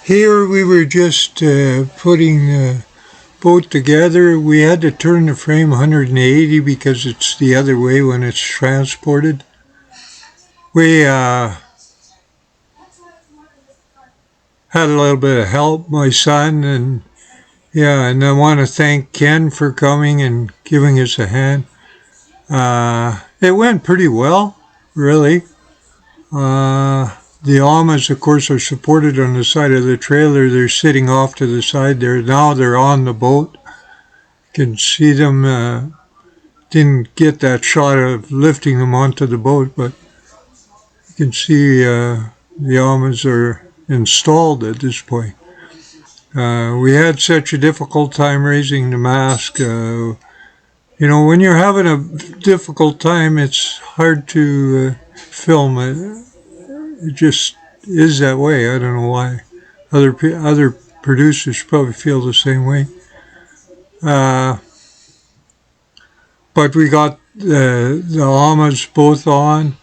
Here we were just putting the boat together. We had to turn the frame 180 because it's the other way when it's transported. We had a little bit of help, my son, and I want to thank Ken for coming and giving us a hand. It went pretty well, really. The Almas, of course, are supported on the side of the trailer. They're sitting off to the side there. Now they're on the boat. You can see them. Didn't get that shot of lifting them onto the boat, but you can see the Almas are installed at this point. We had such a difficult time raising the mast. When you're having a difficult time, it's hard to film it. It just is that way. I don't know why. Other producers probably feel the same way. But we got the Almas both on.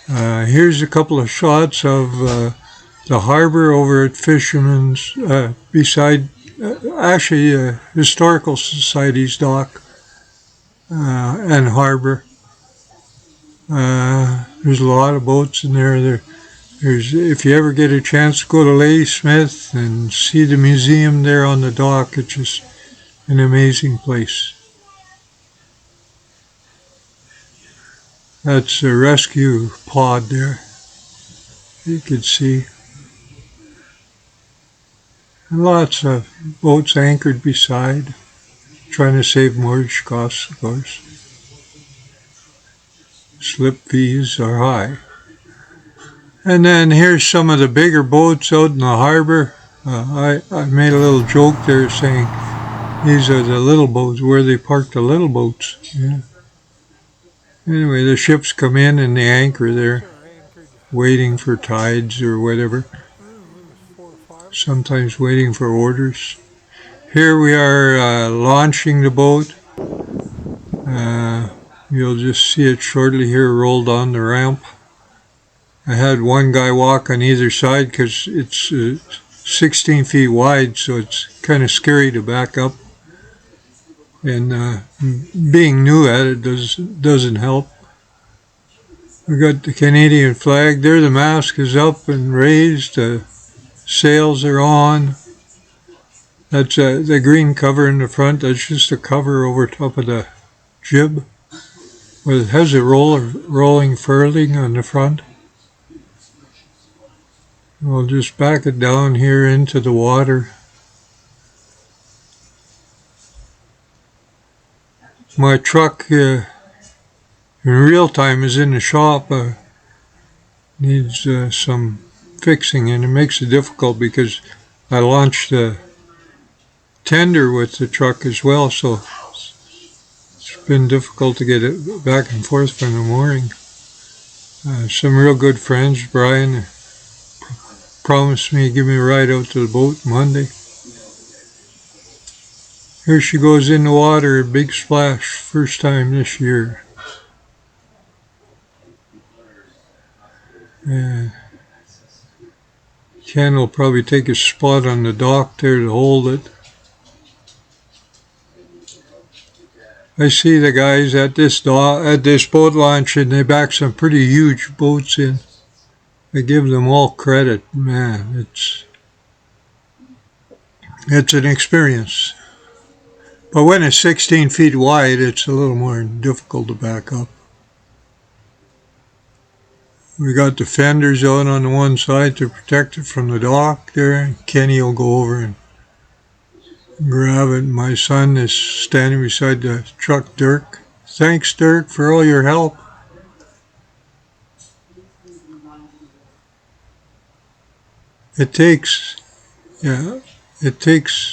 Here's a couple of shots of the harbor over at Fisherman's, beside, actually, Historical Society's dock and harbor. There's a lot of boats in there. If you ever get a chance to go to Ladysmith and see the museum there on the dock, it's just an amazing place. That's a rescue pod there. You can see. And lots of boats anchored beside, trying to save mortgage costs, of course. Slip fees are high. And then here's some of the bigger boats out in the harbor. I made a little joke there saying these are the little boats, where they park the little boats. Yeah. Anyway, the ships come in and they anchor there, waiting for tides or whatever. Sometimes waiting for orders. Here we are launching the boat. You'll just see it shortly here, rolled on the ramp. I had one guy walk on either side because it's 16 feet wide, so it's kind of scary to back up. And being new at it doesn't help. We got the Canadian flag there. The mast is up and raised. The sails are on. That's the green cover in the front. That's just a cover over top of the jib. Well, it has a rolling furling on the front. We'll just back it down here into the water. My truck in real time is in the shop. Needs some fixing, and it makes it difficult because I launched the tender with the truck as well, so it's been difficult to get it back and forth from the mooring. Some real good friends. Brian promised me to give me a ride out to the boat Monday. Here she goes in the water, a big splash, first time this year. Ken will probably take a spot on the dock there to hold it. I see the guys at this boat launch, and they back some pretty huge boats in. I give them all credit. Man, it's an experience. But when it's 16 feet wide, it's a little more difficult to back up. We got the fenders out on the one side to protect it from the dock there. Kenny will go over and grab it. My son is standing beside the truck, Dirk. Thanks, Dirk, for all your help. It takes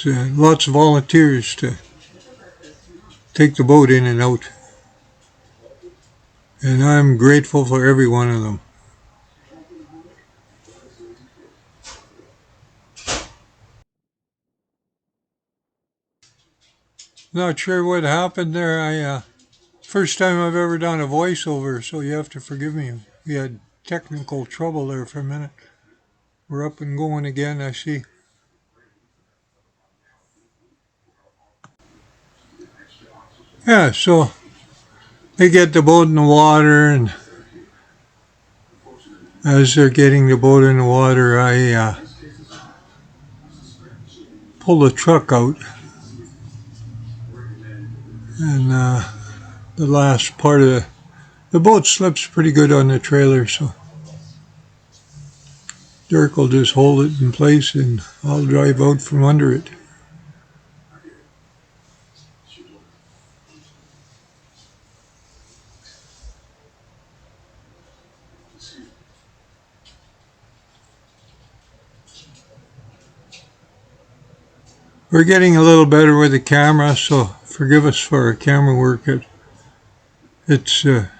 lots of volunteers to take the boat in and out. And I'm grateful for every one of them. Not sure what happened there. First time I've ever done a voiceover, so you have to forgive me. We had technical trouble there for a minute. We're up and going again, I see. Yeah, so they get the boat in the water, and as they're getting the boat in the water, I pull the truck out, and the last part of the boat slips pretty good on the trailer, so Dirk will just hold it in place, and I'll drive out from under it. We're getting a little better with the camera, so forgive us for our camera work. It's a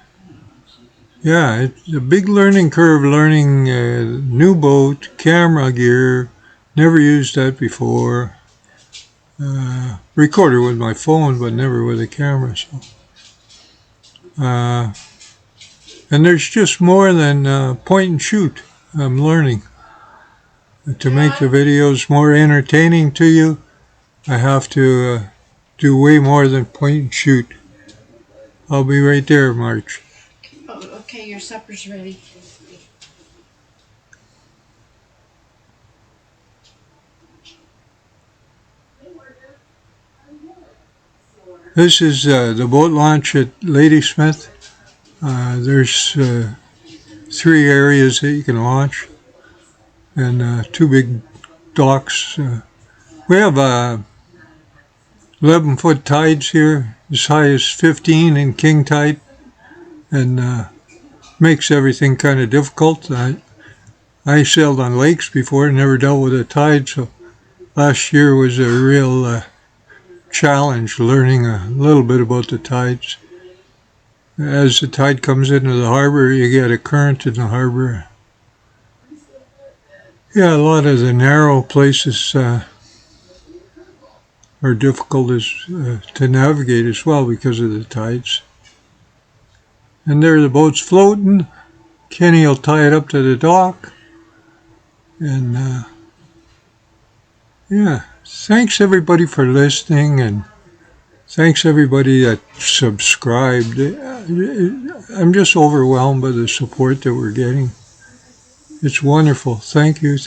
big learning curve, learning new boat, camera gear, never used that before. Recorded with my phone, but never with a camera. So, and there's just more than point and shoot. I'm learning to make the videos more entertaining to you. I have to do way more than point and shoot. I'll be right there, March. Oh, okay, your supper's ready. This is the boat launch at Ladysmith. There's 3 areas that you can launch, and 2 big docks. We have 11-foot tides here, as high as 15 in king tide, and makes everything kind of difficult. I sailed on lakes before, never dealt with a tide, so last year was a real challenge learning a little bit about the tides. As the tide comes into the harbor, you get a current in the harbor. Yeah, a lot of the narrow places are difficult to navigate as well because of the tides. And there the boat's floating. Kenny will tie it up to the dock. And thanks everybody for listening, and thanks everybody that subscribed. I'm just overwhelmed by the support that we're getting. It's wonderful. Thank you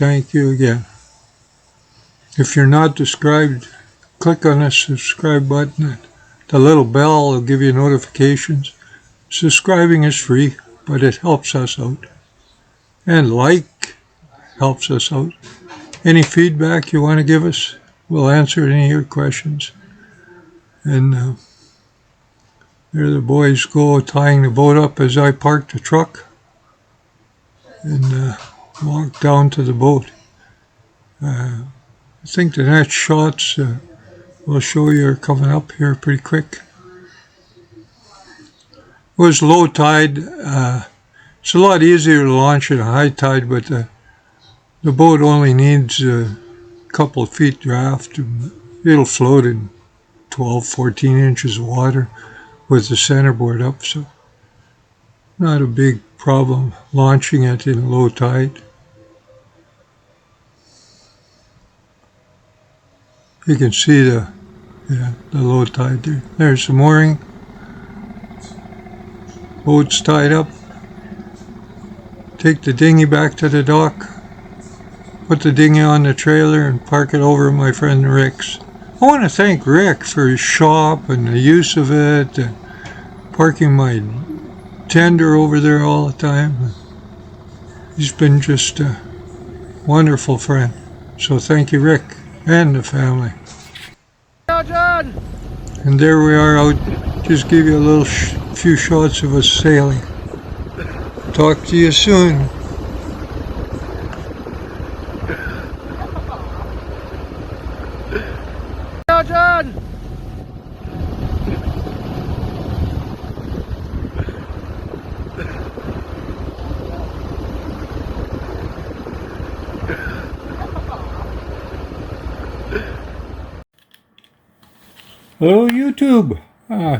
again. If you're not subscribed, click on the subscribe button. The little bell will give you notifications. Subscribing is free, but it helps us out. And like helps us out. Any feedback you want to give us, we'll answer any of your questions. And there the boys go tying the boat up as I park the truck and walk down to the boat. I think the next shots we'll show you are coming up here pretty quick. It was low tide. It's a lot easier to launch at a high tide, but the boat only needs a couple of feet draft. It'll float in 12, 14 inches of water with the centerboard up, so not a big problem launching it in low tide. You can see the low tide there. There's the mooring. Boat's tied up. Take the dinghy back to the dock. Put the dinghy on the trailer and park it over at my friend Rick's. I want to thank Rick for his shop and the use of it, and parking my tender over there all the time. He's been just a wonderful friend. So thank you, Rick, and the family. Ciao, John! And there we are out. Just give you a little few shots of us sailing. Talk to you soon. Ciao, John! Hello YouTube.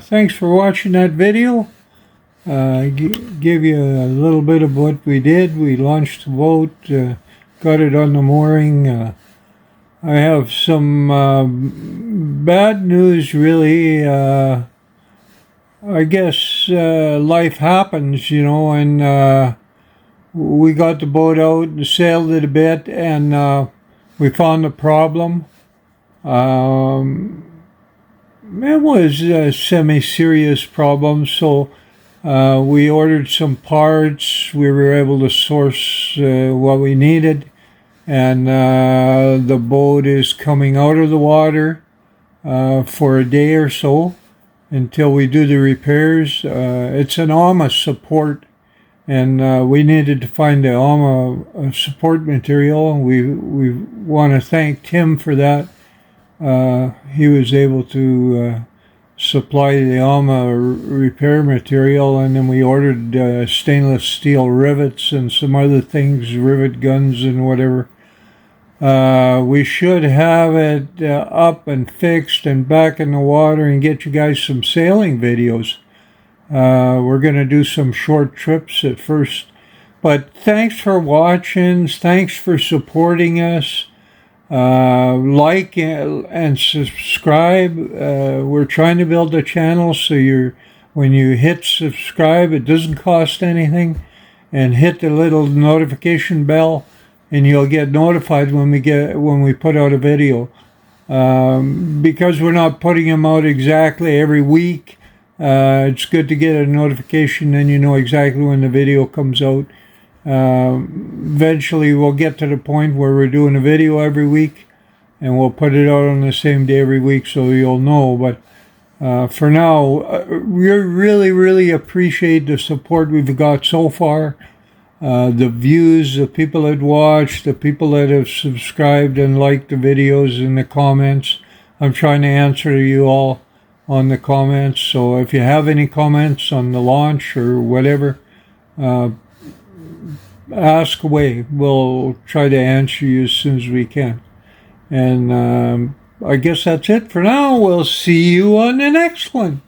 Thanks for watching that video. Give you a little bit of what we did. We launched the boat, got it on the mooring. I have some bad news really. I guess life happens, and we got the boat out and sailed it a bit, and we found the problem. Um, it was a semi-serious problem, so we ordered some parts. We were able to source what we needed, and the boat is coming out of the water for a day or so until we do the repairs. It's an AMA support, and we needed to find the AMA support material. We want to thank Tim for that. He was able to supply the AMA repair material, and then we ordered stainless steel rivets and some other things, rivet guns and whatever. We should have it up and fixed and back in the water and get you guys some sailing videos. We're going to do some short trips at first. But thanks for watching. Thanks for supporting us. Like and subscribe. We're trying to build a channel so when you hit subscribe, it doesn't cost anything. And hit the little notification bell, and you'll get notified when we put out a video. Because we're not putting them out exactly every week, it's good to get a notification, then you know exactly when the video comes out. Eventually we'll get to the point where we're doing a video every week, and we'll put it out on the same day every week so you'll know. But for now, we really appreciate the support we've got so far. The views, the people that watch, the people that have subscribed and liked the videos, and the comments. I'm trying to answer you all on the comments. So if you have any comments on the launch or whatever, ask away. We'll try to answer you as soon as we can. And I guess that's it for now. We'll see you on the next one.